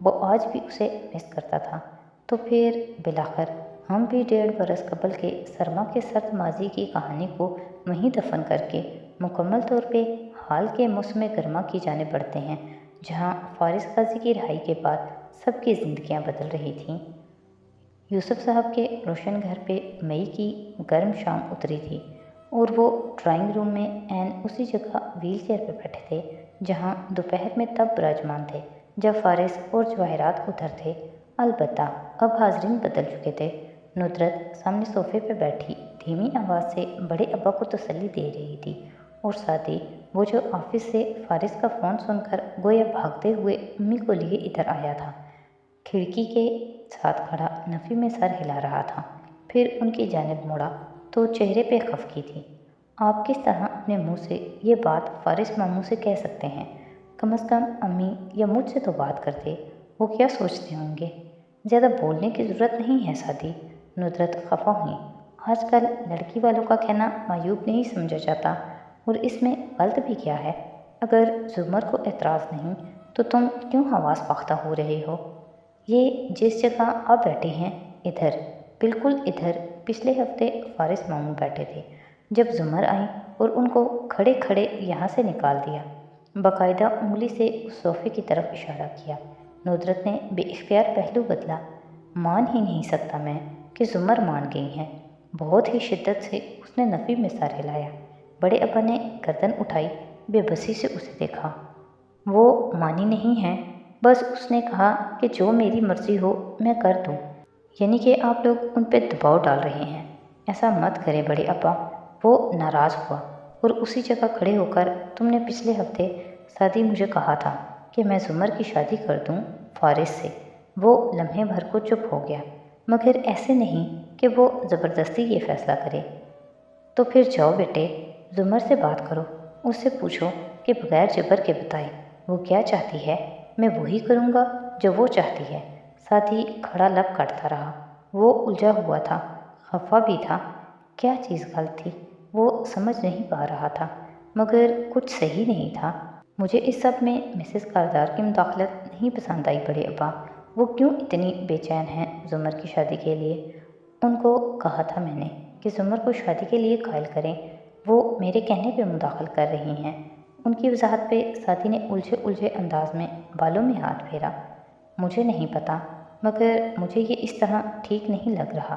وہ آج بھی اسے مس کرتا تھا۔ تو پھر بالآخر ہم بھی 1.5 برس قبل کے سرما کے سرد ماضی کی کہانی کو وہیں دفن کر کے مکمل طور پہ حال کے موسم گرما کی جانب بڑھتے ہیں، جہاں فارس غازی کی رہائی کے بعد سب کی زندگیاں بدل رہی تھیں۔ یوسف صاحب کے روشن گھر پہ مئی کی گرم شام اتری تھی اور وہ ڈرائنگ روم میں عین اسی جگہ ویل چیئر پہ بیٹھے تھے جہاں دوپہر میں تب براجمان تھے جب فارس اور جواہرات ادھر تھے۔ البتہ اب حاضرین بدل چکے تھے۔ ندرت سامنے صوفے پہ بیٹھی دھیمی آواز سے بڑے ابا کو تسلی دے رہی تھی، اور ساتھ ہی وہ جو آفس سے فارس کا فون سن کر گویا بھاگتے ہوئے امی کو لیے ادھر آیا تھا، کھڑکی کے ساتھ کھڑا نفی میں سر ہلا رہا تھا۔ پھر ان کی جانب مڑا تو چہرے پہ خفگی تھی۔ آپ کس طرح اپنے منہ سے یہ بات فارس ماموں سے کہہ سکتے ہیں؟ کم از کم امی یا مجھ سے تو بات کرتے، وہ کیا سوچتے ہوں گے؟ زیادہ بولنے کی ضرورت نہیں ہے سادی، ندرت خفا ہوئی۔ آج کل لڑکی والوں کا کہنا معیوب نہیں سمجھا جاتا، اور اس میں غلط بھی کیا ہے؟ اگر زمر کو اعتراض نہیں تو تم کیوں حواس باختہ ہو رہے ہو؟ یہ جس جگہ آپ بیٹھے ہیں، ادھر، بالکل ادھر پچھلے ہفتے فارس ماموں بیٹھے تھے جب زمر آئی اور ان کو کھڑے کھڑے یہاں سے نکال دیا۔ باقاعدہ انگلی سے اس صوفے کی طرف اشارہ کیا۔ ندرت نے بے اختیار پہلو بدلا۔ مان ہی نہیں سکتا میں کہ زمر مان گئی ہیں۔ بہت ہی شدت سے اس نے نفی میں سر ہلایا۔ بڑے ابا نے گردن اٹھائی، بے بسی سے اسے دیکھا۔ وہ مانی نہیں ہیں، بس اس نے کہا کہ جو میری مرضی ہو میں کر دوں۔ یعنی کہ آپ لوگ ان پہ دباؤ ڈال رہے ہیں؟ ایسا مت کریں بڑے ابا، وہ ناراض ہوا، اور اسی جگہ کھڑے ہو کر تم نے پچھلے ہفتے سادی مجھے کہا تھا کہ میں زمر کی شادی کر دوں فارس سے۔ وہ لمحے بھر کو چپ ہو گیا، مگر ایسے نہیں کہ وہ زبردستی یہ فیصلہ کرے۔ تو پھر جاؤ بیٹے، زمر سے بات کرو، اس سے پوچھو کہ بغیر جبر کے بتائے وہ کیا چاہتی ہے، میں وہی کروں گا جو وہ چاہتی ہے۔ ساتھی کھڑا لب کاٹتا رہا۔ وہ الجھا ہوا تھا، خفا بھی تھا۔ کیا چیز غلط تھی وہ سمجھ نہیں پا رہا تھا، مگر کچھ صحیح نہیں تھا۔ مجھے اس سب میں مسز کاردار کی مداخلت نہیں پسند آئی بڑے ابا۔ وہ کیوں اتنی بے چین ہیں زمر کی شادی کے لیے؟ ان کو کہا تھا میں نے کہ زمر کو شادی کے لیے قائل کریں، وہ میرے کہنے پہ مداخل کر رہی ہیں۔ ان کی وضاحت پہ ساتھی نے الجھے الجھے انداز میں بالوں میں ہاتھ پھیرا۔ مجھے نہیں پتا، مگر مجھے یہ اس طرح ٹھیک نہیں لگ رہا۔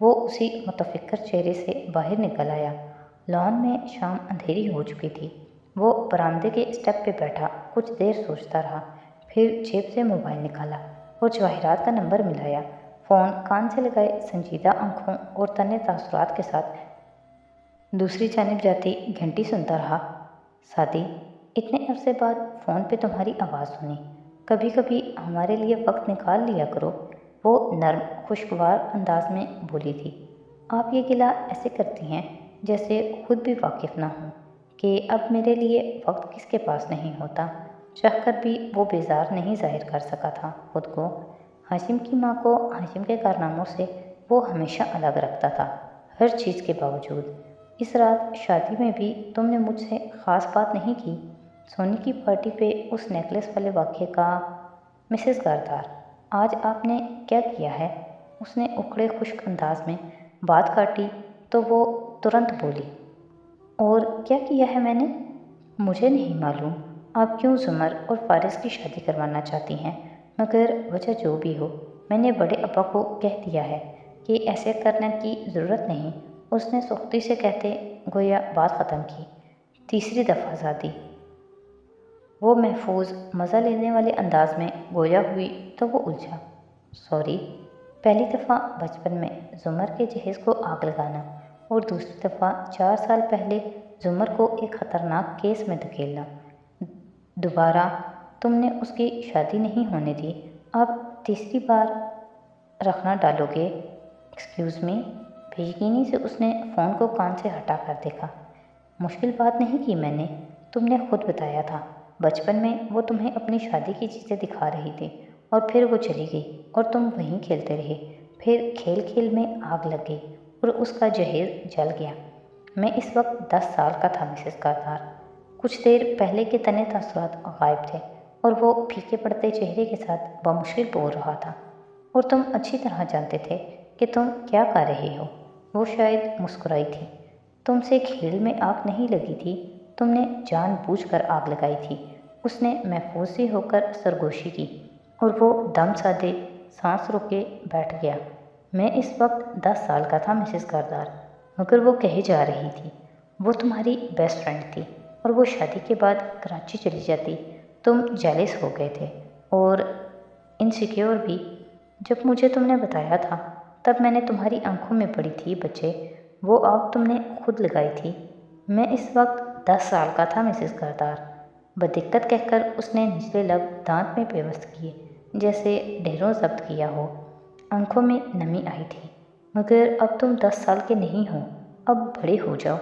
وہ اسی متفکر چہرے سے باہر نکل آیا۔ لان میں شام اندھیری ہو چکی تھی۔ وہ برآمدے کے اسٹیپ پہ بیٹھا کچھ دیر سوچتا رہا، پھر جیب سے موبائل نکالا اور جواہرات کا نمبر ملایا۔ فون کان سے لگائے سنجیدہ آنکھوں اور تنے تاثرات کے ساتھ دوسری جانب جاتی گھنٹی سنتا رہا۔ سادی، اتنے عرصے بعد فون پہ تمہاری آواز سنی، کبھی کبھی ہمارے لیے وقت نکال لیا کرو، وہ نرم خوشگوار انداز میں بولی تھی۔ آپ یہ گلہ ایسے کرتی ہیں جیسے خود بھی واقف نہ ہوں کہ اب میرے لیے وقت کس کے پاس نہیں ہوتا۔ چاہ کر بھی وہ بیزار نہیں ظاہر کر سکا تھا خود کو۔ ہاشم کی ماں کو ہاشم کے کارناموں سے وہ ہمیشہ الگ رکھتا تھا، ہر چیز کے باوجود۔ اس رات شادی میں بھی تم نے مجھ سے خاص بات نہیں کی، سونی کی پارٹی پہ اس نیکلس والے واقعے کا۔ مسز کاردار، آج آپ نے کیا کیا ہے؟ اس نے اکھڑے خشک انداز میں بات کاٹی تو وہ ترنت بولی، اور کیا کیا ہے میں نے؟ مجھے نہیں معلوم آپ کیوں زمر اور فارس کی شادی کروانا چاہتی ہیں، مگر وجہ جو بھی ہو میں نے بڑے ابا کو کہہ دیا ہے کہ ایسے کرنے کی ضرورت نہیں، اس نے سختی سے کہتے گویا بات ختم کی۔ تیسری دفعہ زادی، وہ محفوظ مزہ لینے والے انداز میں گویا ہوئی تو وہ الجھا۔ سوری، پہلی دفعہ بچپن میں زمر کے جہیز کو آگ لگانا، اور دوسری دفعہ 4 سال پہلے زمر کو ایک خطرناک کیس میں دھکیلنا۔ دوبارہ تم نے اس کی شادی نہیں ہونے دی، اب تیسری بار رکھنا ڈالو گے؟ Excuse me? بے یقینی سے اس نے فون کو کان سے ہٹا کر دیکھا۔ مشکل بات نہیں کی میں نے، تم نے خود بتایا تھا بچپن میں وہ تمہیں اپنی شادی کی چیزیں دکھا رہی تھی، اور پھر وہ چلی گئی اور تم وہیں کھیلتے رہے، پھر کھیل کھیل میں آگ لگ گئی اور اس کا جہیز جل گیا۔ میں اس وقت 10 سال کا تھا مسز کاردار۔ کچھ دیر پہلے کے تنے تاثرات غائب تھے، اور وہ پھیکے پڑتے چہرے کے ساتھ بمشکل بول رہا تھا، اور تم اچھی طرح جانتے تھے کہ تم کیا کر رہے ہو۔ وہ شاید مسکرائی تھی۔ تم سے کھیل میں آگ نہیں لگی تھی، تم نے جان بوجھ کر آگ لگائی تھی۔ اس نے محفوظ سی ہو کر سرگوشی کی، اور وہ دم سادے سانس روکے بیٹھ گیا۔ میں اس وقت 10 سال کا تھا مسز کردار، مگر وہ کہے جا رہی تھی، وہ تمہاری بیسٹ فرینڈ تھی، اور وہ شادی کے بعد کراچی چلی جاتی۔ تم جیلس ہو گئے تھے اور انسیکیور بھی۔ جب مجھے تم نے بتایا تھا تب میں نے تمہاری آنکھوں میں پڑی تھی بچے، وہ آگ تم نے خود لگائی تھی۔ میں اس وقت 10 سال کا تھا مسز کردار، بدقت کہہ کر اس نے نچلے لب دانت میں پیوست کیے، جیسے ڈھیروں ضبط کیا ہو۔ آنکھوں میں نمی آئی تھی۔ مگر اب تم 10 سال کے نہیں ہو، اب بڑے ہو جاؤ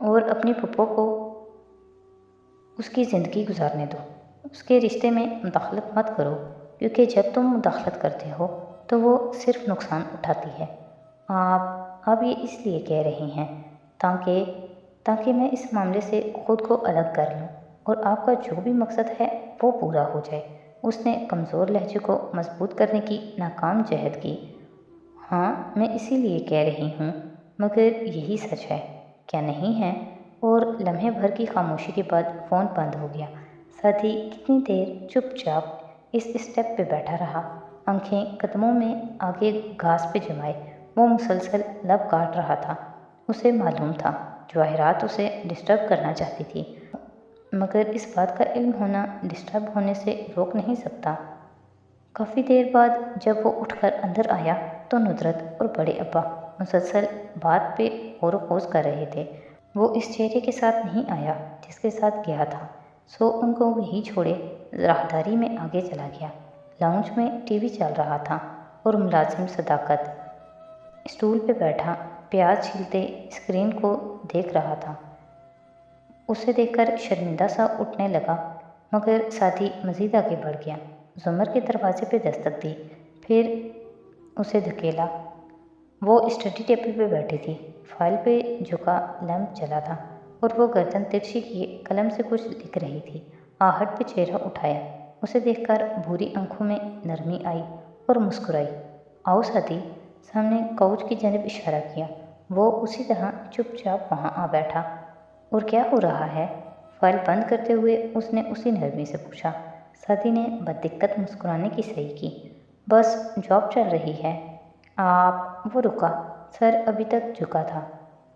اور اپنی پھپھو کو اس کی زندگی گزارنے دو۔ اس کے رشتے میں مداخلت مت کرو، کیونکہ جب تم مداخلت کرتے ہو تو وہ صرف نقصان اٹھاتی ہے۔ آپ یہ اس لیے کہہ رہے ہیں تاکہ میں اس معاملے سے خود کو الگ کر لوں اور آپ کا جو بھی مقصد ہے وہ پورا ہو جائے۔ اس نے کمزور لہجے کو مضبوط کرنے کی ناکام جہد کی۔ ہاں، میں اسی لیے کہہ رہی ہوں، مگر یہی سچ ہے، کیا نہیں ہے؟ اور لمحے بھر کی خاموشی کے بعد فون بند ہو گیا۔ ساتھی کتنی دیر چپ چاپ اس اسٹیپ پہ بیٹھا رہا، آنکھیں قدموں میں آگے گھاس پہ جمائے۔ وہ مسلسل لب کاٹ رہا تھا۔ اسے معلوم تھا جواہرات اسے ڈسٹرب کرنا چاہتی تھی، مگر اس بات کا علم ہونا ڈسٹرب ہونے سے روک نہیں سکتا۔ کافی دیر بعد جب وہ اٹھ کر اندر آیا تو ندرت اور بڑے ابا مسلسل بات پہ غور و خوض کر رہے تھے۔ وہ اس چہرے کے ساتھ نہیں آیا جس کے ساتھ گیا تھا، سو ان کو وہیں چھوڑے راہداری میں آگے چلا گیا۔ لاؤنج میں ٹی وی چل رہا تھا اور ملازم صداقت اسٹول پہ بیٹھا پیاز چھیلتے اسکرین کو دیکھ رہا تھا۔ اسے دیکھ کر شرمندہ سا اٹھنے لگا، مگر ساتھی مزید آگے بڑھ گیا، زمر کے دروازے پہ دستک دی، پھر اسے دھکیلا۔ وہ اسٹڈی ٹیبل پہ بیٹھی تھی، فائل پہ جھکا لیمپ جلا تھا، اور وہ گردن ترچھی کیے قلم سے کچھ لکھ رہی تھی۔ آہٹ پہ چہرہ اٹھایا، اسے دیکھ کر بھوری آنکھوں میں نرمی آئی اور مسکرائی۔ آؤ ساتھی۔ سامنے کاؤچ کی جانب اشارہ کیا۔ وہ اسی طرح چپ چاپ وہاں آ بیٹھا۔ اور کیا ہو رہا ہے؟ فائل بند کرتے ہوئے اس نے اسی نرمی سے پوچھا۔ ساتھی نے بددقت مسکرانے کی صحیح کی۔ بس جاب چل رہی ہے۔ آپ؟ وہ رکا، سر ابھی تک جھکا تھا۔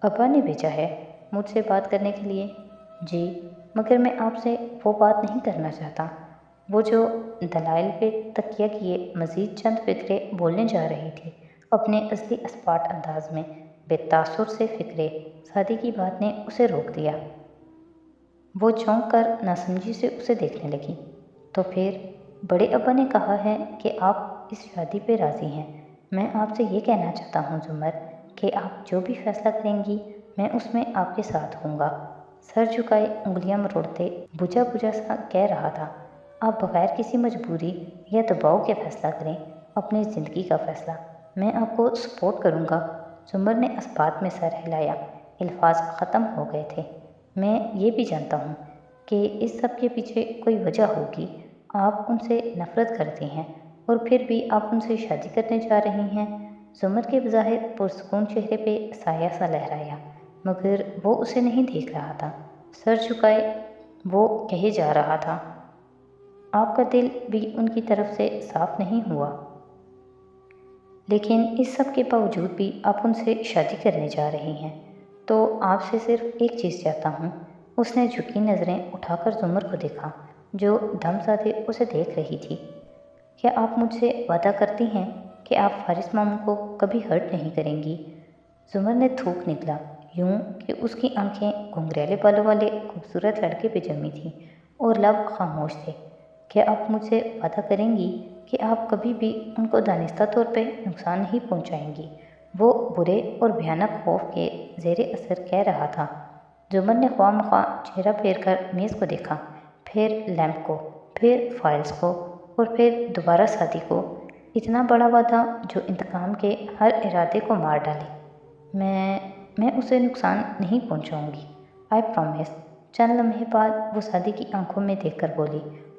ابا نے بھیجا ہے مجھ سے بات کرنے کے لیے؟ جی، مگر میں آپ سے وہ بات نہیں کرنا چاہتا۔ وہ جو دلائل پہ تکیہ کیے مزید چند فقرے بولنے جا رہی تھی، اپنے اصلی اسپاٹ انداز میں بے تاثر سے فقرے۔ ساتھی کی بات نے اسے روک دیا۔ وہ چونک کر ناسمجھی سے اسے دیکھنے لگی۔ تو پھر بڑے ابا نے کہا ہے کہ آپ اس شادی پہ راضی ہیں۔ میں آپ سے یہ کہنا چاہتا ہوں زمر کہ آپ جو بھی فیصلہ کریں گی میں اس میں آپ کے ساتھ ہوں گا۔ سر جھکائے انگلیاں مروڑتے بجھا بجھا سا کہہ رہا تھا، آپ بغیر کسی مجبوری یا دباؤ کے فیصلہ کریں، اپنی زندگی کا فیصلہ۔ میں آپ کو سپورٹ کروں گا۔ زمر نے اثبات میں سر ہلایا۔ الفاظ ختم ہو گئے تھے۔ میں یہ بھی جانتا ہوں کہ اس سب کے پیچھے کوئی وجہ ہوگی۔ آپ ان سے نفرت کرتے ہیں اور پھر بھی آپ ان سے شادی کرنے جا رہی ہیں۔ زمر کے بظاہر پرسکون چہرے پہ سایہ سا لہرایا، مگر وہ اسے نہیں دیکھ رہا تھا۔ سر جھکائے وہ کہے جا رہا تھا، آپ کا دل بھی ان کی طرف سے صاف نہیں ہوا؟ لیکن اس سب کے باوجود بھی آپ ان سے شادی کرنے جا رہی ہیں، تو آپ سے صرف ایک چیز چاہتا ہوں۔ اس نے جھکی نظریں اٹھا کر زمر کو دیکھا، جو دم سادے اسے دیکھ رہی تھی۔ کیا آپ مجھ سے وعدہ کرتی ہیں کہ آپ فارس ماموں کو کبھی ہرٹ نہیں کریں گی؟ زمر نے تھوک نکلا، یوں کہ اس کی آنکھیں گھنگریلے بالوں والے خوبصورت لڑکے پہ جمی تھیں اور لب خاموش تھے۔ کیا آپ مجھ سے وعدہ کریں گی کہ آپ کبھی بھی ان کو دانستہ طور پہ نقصان نہیں پہنچائیں گی؟ وہ برے اور بھیانک خوف کے زیر اثر کہہ رہا تھا۔ زمر نے خواہ مخواہ چہرہ پھیر کر میز کو دیکھا، پھر لیمپ کو، پھر فائلز کو، اور پھر دوبارہ ساتھی کو۔ اتنا بڑا وعدہ جو انتقام کے ہر ارادے کو مار ڈالے۔ میں اسے نقصان نہیں پہنچاؤں گی، آئی پرومس۔ چند لمحے بعد وہ ساتھی کی آنکھوں میں دیکھ کر بولی،